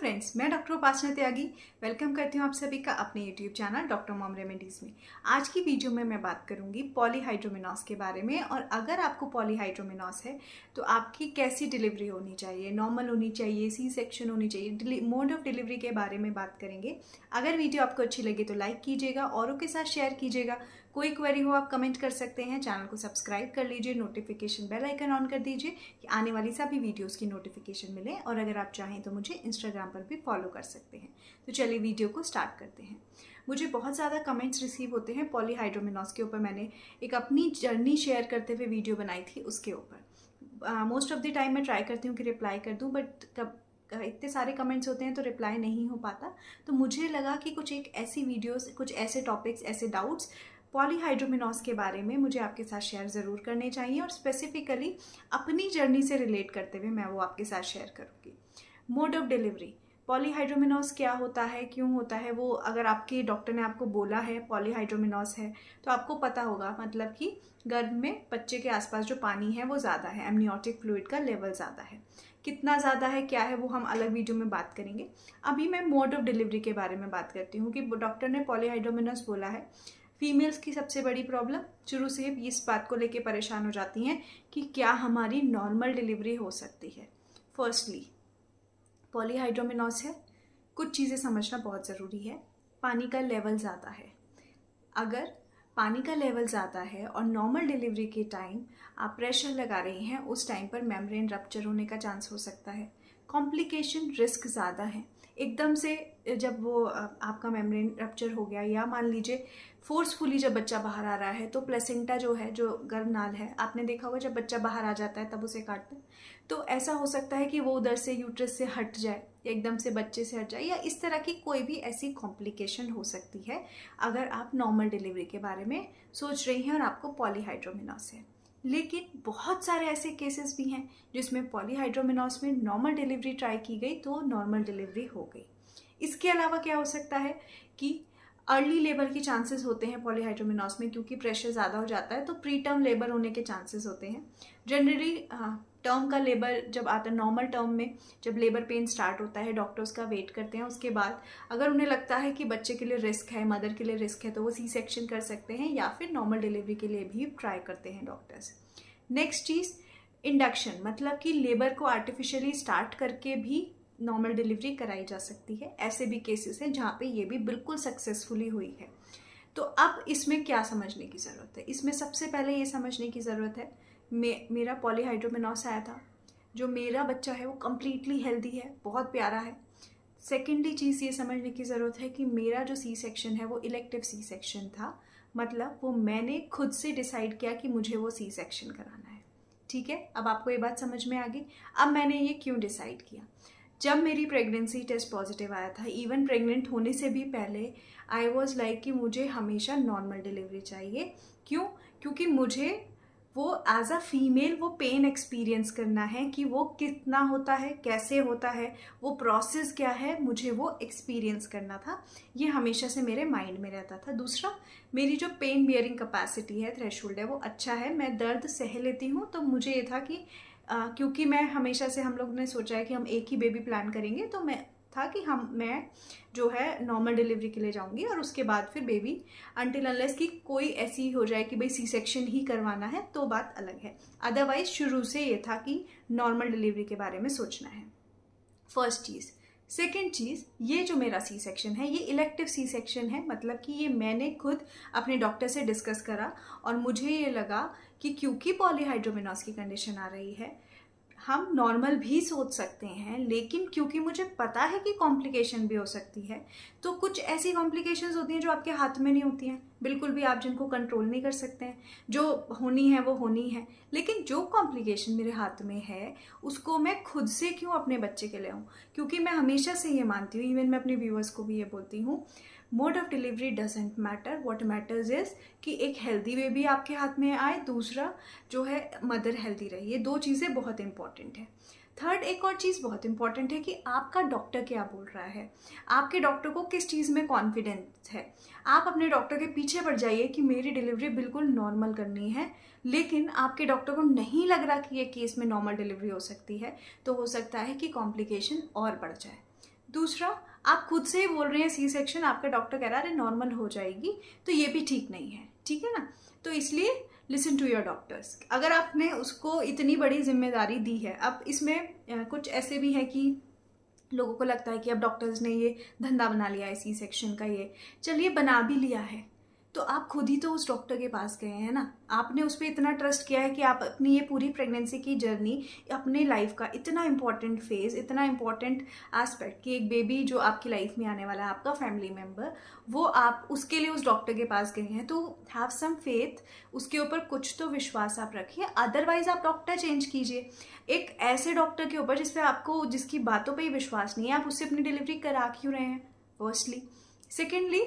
Friends, मैं doctor उपासना त्यागी welcome करती हूँ आप सभी का अपने YouTube channel doctor mom remedies में। आज की वीडियो में मैं बात करूँगी पॉलीहाइड्रोमेनॉस के बारे में। और अगर आपको पॉलीहाइड्रोमेनॉस है तो आपकी कैसी डिलीवरी होनी चाहिए, नॉर्मल होनी चाहिए, सी सेक्शन होनी चाहिए, मोड ऑफ डिलीवरी के बारे में बात करेंगे। अगर वीडियो आपको अच्छी लगे तो लाइक कीजिएगा, औरों के साथ शेयर कीजिएगा। कोई क्वेरी हो आप कमेंट कर सकते हैं। चैनल को सब्सक्राइब कर लीजिए, नोटिफिकेशन बेल आइकन ऑन कर दीजिए कि आने वाली सभी वीडियोस की नोटिफिकेशन मिले। और अगर आप चाहें तो मुझे इंस्टाग्राम पर भी फॉलो कर सकते हैं। तो चलिए वीडियो को स्टार्ट करते हैं। मुझे बहुत ज़्यादा कमेंट्स रिसीव होते हैं पॉलीहाइड्रोमेनॉस के ऊपर। मैंने एक अपनी जर्नी शेयर करते हुए वीडियो बनाई थी उसके ऊपर। मोस्ट ऑफ द टाइम मैं ट्राई करती हूँ कि रिप्लाई कर दूँ, बट कब इतने सारे कमेंट्स होते हैं तो रिप्लाई नहीं हो पाता। तो मुझे लगा कि कुछ एक ऐसी वीडियोस, कुछ ऐसे टॉपिक्स, ऐसे डाउट्स पॉलीहाइड्रोमेनॉस के बारे में मुझे आपके साथ शेयर ज़रूर करने चाहिए, और स्पेसिफिकली अपनी जर्नी से रिलेट करते हुए मैं वो आपके साथ शेयर करूँगी। मोड ऑफ डिलीवरी, पॉलीहाइड्रोमेनॉस क्या होता है, क्यों होता है, वो अगर आपके डॉक्टर ने आपको बोला है पॉलीहाइड्रोमेनॉस है तो आपको पता होगा, मतलब कि गर्भ में बच्चे के आसपास जो पानी है वो ज़्यादा है, एमनियोटिक फ्लूइड का लेवल ज़्यादा है। कितना ज़्यादा है, क्या है, वो हम अलग वीडियो में बात करेंगे। अभी मैं मोड ऑफ डिलीवरी के बारे में बात करती हूँ कि डॉक्टर ने पॉलीहाइड्रोमेनॉस बोला है। फीमेल्स की सबसे बड़ी प्रॉब्लम शुरू से इस बात को लेके परेशान हो जाती हैं कि क्या हमारी नॉर्मल डिलीवरी हो सकती है। फर्स्टली पॉलीहाइड्रोमेनॉस है, कुछ चीज़ें समझना बहुत ज़रूरी है। पानी का लेवल ज़्यादा है। अगर पानी का लेवल ज़्यादा है और नॉर्मल डिलीवरी के टाइम आप प्रेशर लगा रही हैं, उस टाइम पर मेम्ब्रेन रप्चर होने का चांस हो सकता है। कॉम्प्लिकेशन रिस्क ज़्यादा है। एकदम से जब वो आपका मेम्ब्रेन रप्चर हो गया, या मान लीजिए फोर्सफुली जब बच्चा बाहर आ रहा है, तो प्लेसेंटा जो है, जो गर्भनाल है, आपने देखा होगा जब बच्चा बाहर आ जाता है तब उसे काटते हैं, तो ऐसा हो सकता है कि वो उधर से यूट्रस से हट जाए, एकदम से बच्चे से हट जाए, या इस तरह की कोई भी ऐसी कॉम्प्लिकेशन हो सकती है अगर आप नॉर्मल डिलीवरी के बारे में सोच रही हैं और आपको पॉलीहाइड्रोमेनॉस है। लेकिन बहुत सारे ऐसे केसेस भी हैं जिसमें पॉलीहाइड्रोमेनॉस में नॉर्मल डिलीवरी ट्राई की गई तो नॉर्मल डिलीवरी हो गई। इसके अलावा क्या हो सकता है कि अर्ली लेबर के चांसेस होते हैं पॉलीहाइड्रोमेनॉस में, क्योंकि प्रेशर ज़्यादा हो जाता है तो प्री टर्म लेबर होने के चांसेस होते हैं। जनरली टर्म का लेबर जब आता है, नॉर्मल टर्म में जब लेबर पेन स्टार्ट होता है, डॉक्टर्स का वेट करते हैं। उसके बाद अगर उन्हें लगता है कि बच्चे के लिए रिस्क है, मदर के लिए रिस्क है, तो वो सी सेक्शन कर सकते हैं, या फिर नॉर्मल डिलीवरी के लिए भी ट्राई करते हैं डॉक्टर्स। नेक्स्ट चीज़ इंडक्शन, मतलब कि लेबर को आर्टिफिशियली स्टार्ट करके भी नॉर्मल डिलीवरी कराई जा सकती है। ऐसे भी केसेस हैं जहाँ पे ये भी बिल्कुल सक्सेसफुली हुई है। तो अब इसमें क्या समझने की ज़रूरत है? इसमें सबसे पहले ये समझने की ज़रूरत है, मेरा पॉलीहाइड्रोमेनॉस आया था, जो मेरा बच्चा है वो कम्प्लीटली हेल्दी है, बहुत प्यारा है। सेकेंडली चीज़ ये समझने की ज़रूरत है कि मेरा जो सी सेक्शन है वो इलेक्टिव सी सेक्शन था, मतलब वो मैंने खुद से डिसाइड किया कि मुझे वो सी सेक्शन कराना है। ठीक है, अब आपको ये बात समझ में आ गई। अब मैंने ये क्यों डिसाइड किया। जब मेरी प्रेगनेंसी टेस्ट पॉजिटिव आया था, इवन प्रेग्नेंट होने से भी पहले आई वॉज लाइक कि मुझे हमेशा नॉर्मल डिलीवरी चाहिए। क्यों? क्योंकि मुझे वो एज अ फीमेल वो पेन एक्सपीरियंस करना है कि वो कितना होता है, कैसे होता है, वो प्रोसेस क्या है, मुझे वो एक्सपीरियंस करना था। ये हमेशा से मेरे माइंड में रहता था। दूसरा, मेरी जो पेन बियरिंग कैपेसिटी है, थ्रेशोल्ड है, वो अच्छा है, मैं दर्द सह लेती हूँ। तो मुझे ये था कि क्योंकि मैं हमेशा से, हम लोग ने सोचा है कि हम एक ही बेबी प्लान करेंगे, तो मैं जो है नॉर्मल डिलीवरी के लिए जाऊंगी, और उसके बाद फिर बेबी अनटिल अनलेस कि कोई ऐसी हो जाए कि भाई सी सेक्शन ही करवाना है तो बात अलग है। अदरवाइज शुरू से ये था कि नॉर्मल डिलीवरी के बारे में सोचना है। फर्स्ट चीज़। सेकेंड चीज़, ये जो मेरा सी सेक्शन है ये इलेक्टिव सी सेक्शन है, मतलब कि ये मैंने खुद अपने डॉक्टर से डिस्कस करा, और मुझे ये लगा कि क्योंकि पॉलीहाइड्रोमेनॉस की कंडीशन आ रही है, हम नॉर्मल भी सोच सकते हैं, लेकिन क्योंकि मुझे पता है कि कॉम्प्लिकेशन भी हो सकती है, तो कुछ ऐसी कॉम्प्लिकेशंस होती हैं जो आपके हाथ में नहीं होती हैं, बिल्कुल भी आप जिनको कंट्रोल नहीं कर सकते हैं। जो होनी है वो होनी है, लेकिन जो कॉम्प्लिकेशन मेरे हाथ में है उसको मैं खुद से क्यों अपने बच्चे के लिए आऊँ? क्योंकि मैं हमेशा से ये मानती हूँ, इवन मैं अपने व्यूअर्स को भी ये बोलती हूँ, mode of delivery doesn't matter, what matters is कि एक हेल्दी बेबी आपके हाथ में आए, दूसरा जो है मदर हेल्दी रहे। ये दो चीज़ें बहुत इंपॉर्टेंट है। थर्ड, एक और चीज़ बहुत इंपॉर्टेंट है कि आपका डॉक्टर क्या बोल रहा है, आपके डॉक्टर को किस चीज़ में कॉन्फिडेंस है। आप अपने डॉक्टर के पीछे पड़ जाइए कि मेरी डिलीवरी बिल्कुल नॉर्मल करनी है, लेकिन आपके डॉक्टर को नहीं लग रहा कि ये केस में नॉर्मल डिलीवरी हो सकती है, तो हो सकता है कि कॉम्प्लिकेशन और बढ़ जाए। दूसरा, आप खुद से ही बोल रहे हैं सी सेक्शन, आपका डॉक्टर कह रहा है अरे नॉर्मल हो जाएगी, तो ये भी ठीक नहीं है, ठीक है ना। तो इसलिए लिसन टू योर डॉक्टर्स। अगर आपने उसको इतनी बड़ी जिम्मेदारी दी है, अब इसमें कुछ ऐसे भी है कि लोगों को लगता है कि अब डॉक्टर्स ने ये धंधा बना लिया है सी सेक्शन का, ये चलिए बना भी लिया है तो आप खुद ही तो उस डॉक्टर के पास गए हैं ना, आपने उस पर इतना ट्रस्ट किया है कि आप अपनी ये पूरी प्रेगनेंसी की जर्नी, अपने लाइफ का इतना इंपॉर्टेंट फेज, इतना इंपॉर्टेंट एस्पेक्ट कि एक बेबी जो आपकी लाइफ में आने वाला है, आपका फैमिली मेम्बर, वो आप उसके लिए उस डॉक्टर के पास गए हैं, तो हैव सम फेथ, उसके ऊपर कुछ तो विश्वास आप रखिए। अदरवाइज आप डॉक्टर चेंज कीजिए, एक ऐसे डॉक्टर के ऊपर जिस पे आपको, जिसकी बातों पर ही विश्वास नहीं है, आप उससे अपनी डिलीवरी करा क्यों रहे हैं फर्स्टली। सेकेंडली,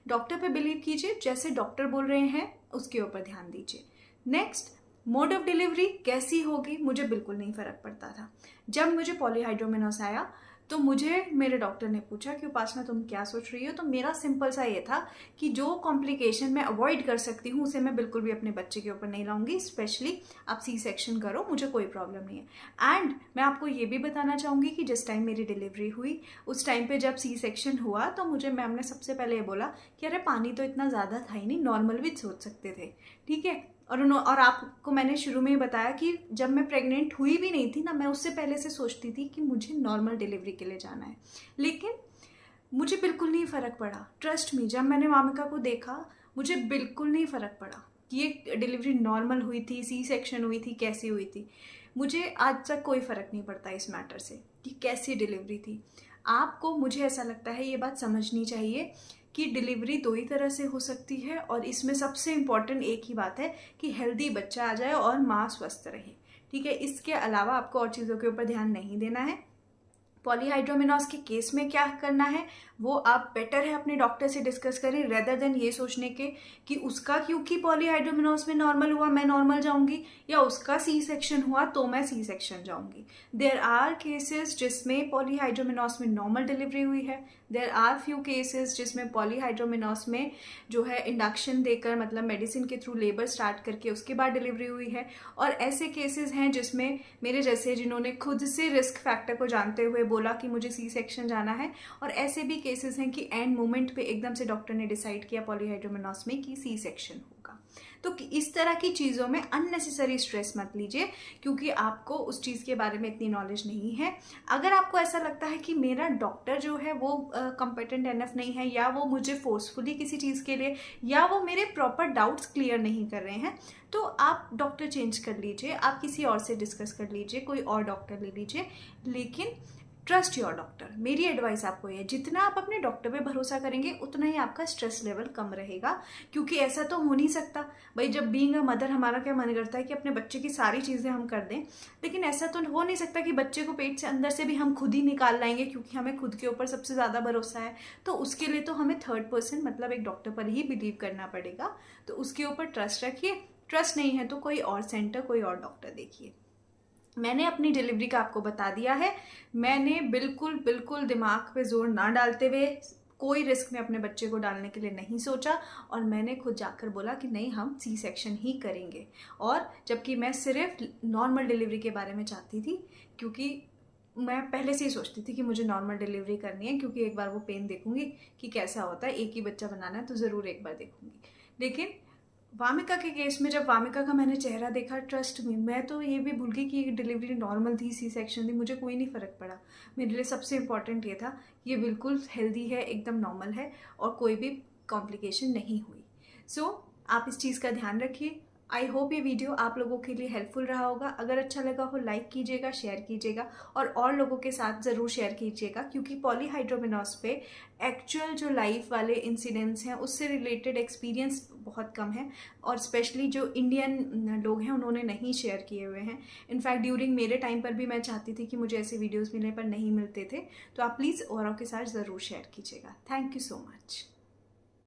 डॉक्टर पे बिलीव कीजिए, जैसे डॉक्टर बोल रहे हैं उसके ऊपर ध्यान दीजिए। नेक्स्ट, मोड ऑफ डिलीवरी कैसी होगी मुझे बिल्कुल नहीं फर्क पड़ता था। जब मुझे पॉलीहाइड्रोमेनोस आया तो मुझे मेरे डॉक्टर ने पूछा कि उपासना तुम क्या सोच रही हो, तो मेरा सिंपल सा ये था कि जो कॉम्प्लिकेशन मैं अवॉइड कर सकती हूँ उसे मैं बिल्कुल भी अपने बच्चे के ऊपर नहीं लाऊंगी। स्पेशली आप सी सेक्शन करो, मुझे कोई प्रॉब्लम नहीं है। एंड मैं आपको ये भी बताना चाहूँगी कि जिस टाइम मेरी डिलीवरी हुई उस टाइम पे जब सी सेक्शन हुआ तो मुझे मैम ने सबसे पहले ये बोला कि अरे पानी तो इतना ज़्यादा था ही नहीं, नॉर्मल भी सोच सकते थे, ठीक है। और आपको मैंने शुरू में ही बताया कि जब मैं प्रेग्नेंट हुई भी नहीं थी ना, मैं उससे पहले से सोचती थी कि मुझे नॉर्मल डिलीवरी के लिए जाना है, लेकिन मुझे बिल्कुल नहीं फ़र्क पड़ा। ट्रस्ट मी, जब मैंने वामिका को देखा मुझे बिल्कुल नहीं फ़र्क पड़ा कि ये डिलीवरी नॉर्मल हुई थी, सी सेक्शन हुई थी, कैसी हुई थी। मुझे आज तक कोई फ़र्क नहीं पड़ता इस मैटर से कि कैसी डिलीवरी थी। आपको, मुझे ऐसा लगता है ये बात समझनी चाहिए कि डिलीवरी दो ही तरह से हो सकती है, और इसमें सबसे इम्पॉर्टेंट एक ही बात है कि हेल्दी बच्चा आ जाए और माँ स्वस्थ रहे, ठीक है। इसके अलावा आपको और चीज़ों के ऊपर ध्यान नहीं देना है। पॉलीहाइड्रोमेनोस के केस में क्या करना है वो आप बेटर है अपने डॉक्टर से डिस्कस करें, रेदर देन ये सोचने के कि उसका क्योंकि पॉलीहाइड्रोमेनोस में नॉर्मल हुआ मैं नॉर्मल जाऊंगी, या उसका सी सेक्शन हुआ तो मैं सी सेक्शन जाऊंगी। देयर आर केसेस जिसमें पॉलीहाइड्रोमेनोस में नॉर्मल डिलीवरी हुई है, देयर आर फ्यू केसेस जिसमें पॉलीहाइड्रोमेनोस में जो है इंडक्शन देकर, मतलब मेडिसिन के थ्रू लेबर स्टार्ट करके उसके बाद डिलीवरी हुई है, और ऐसे केसेस हैं जिसमें मेरे जैसे जिन्होंने खुद से रिस्क फैक्टर को जानते हुए बोला कि मुझे सी सेक्शन जाना है, और ऐसे भी केसेस हैं कि एंड मोमेंट पे एकदम से डॉक्टर ने डिसाइड किया पॉलीहाइड्रोमेनोस में कि सी सेक्शन होगा। तो इस तरह की चीज़ों में अननेसेसरी स्ट्रेस मत लीजिए, क्योंकि आपको उस चीज़ के बारे में इतनी नॉलेज नहीं है। अगर आपको ऐसा लगता है कि मेरा डॉक्टर जो है वो कॉम्पिटेंट एनफ नहीं है, या वो मुझे फोर्सफुली किसी चीज़ के लिए, या वो मेरे प्रॉपर डाउट्स क्लियर नहीं कर रहे हैं, तो आप डॉक्टर चेंज कर लीजिए, आप किसी और से डिस्कस कर लीजिए, कोई और डॉक्टर ले लीजिए, लेकिन ट्रस्ट योर डॉक्टर। मेरी एडवाइस आपको ये है, जितना आप अपने डॉक्टर पे भरोसा करेंगे उतना ही आपका स्ट्रेस लेवल कम रहेगा। क्योंकि ऐसा तो हो नहीं सकता भाई, जब बीइंग अ मदर हमारा क्या मन करता है कि अपने बच्चे की सारी चीज़ें हम कर दें, लेकिन ऐसा तो हो नहीं सकता कि बच्चे को पेट से अंदर से भी हम खुद ही निकाल लाएंगे, क्योंकि हमें खुद के ऊपर सबसे ज़्यादा भरोसा है। तो उसके लिए तो हमें थर्ड पर्सन, मतलब एक डॉक्टर पर ही बिलीव करना पड़ेगा। तो उसके ऊपर ट्रस्ट रखिए, ट्रस्ट नहीं है तो कोई और सेंटर, कोई और डॉक्टर देखिए। मैंने अपनी डिलीवरी का आपको बता दिया है, मैंने बिल्कुल दिमाग पे जोर ना डालते हुए कोई रिस्क में अपने बच्चे को डालने के लिए नहीं सोचा, और मैंने खुद जाकर बोला कि नहीं हम सी सेक्शन ही करेंगे। और जबकि मैं सिर्फ नॉर्मल डिलीवरी के बारे में चाहती थी, क्योंकि मैं पहले से ही सोचती थी कि मुझे नॉर्मल डिलीवरी करनी है, क्योंकि एक बार वो पेन देखूंगी कि कैसा होता है, एक ही बच्चा बनाना है तो ज़रूर एक बार देखूंगी। लेकिन वामिका के केस में जब वामिका का मैंने चेहरा देखा, ट्रस्ट मी, मैं तो ये भी भूल गई कि डिलीवरी नॉर्मल थी, सी सेक्शन थी, मुझे कोई नहीं फ़र्क पड़ा। मेरे लिए सबसे इम्पॉर्टेंट ये था ये बिल्कुल हेल्दी है, एकदम नॉर्मल है, और कोई भी कॉम्प्लिकेशन नहीं हुई। सो आप इस चीज़ का ध्यान रखिए। आई होप ये वीडियो आप लोगों के लिए हेल्पफुल रहा होगा। अगर अच्छा लगा हो लाइक कीजिएगा, शेयर कीजिएगा, और लोगों के साथ ज़रूर शेयर कीजिएगा, क्योंकि पॉलीहाइड्रोमेनोस पे एक्चुअल जो लाइफ वाले इंसिडेंट्स हैं उससे रिलेटेड एक्सपीरियंस बहुत कम है, और स्पेशली जो इंडियन लोग हैं उन्होंने नहीं शेयर किए हुए हैं। इनफैक्ट ड्यूरिंग मेरे टाइम पर भी मैं चाहती थी कि मुझे ऐसे वीडियोज़ मिलने पर नहीं मिलते थे। तो आप प्लीज़ औरों के साथ ज़रूर शेयर कीजिएगा। Thank you so much.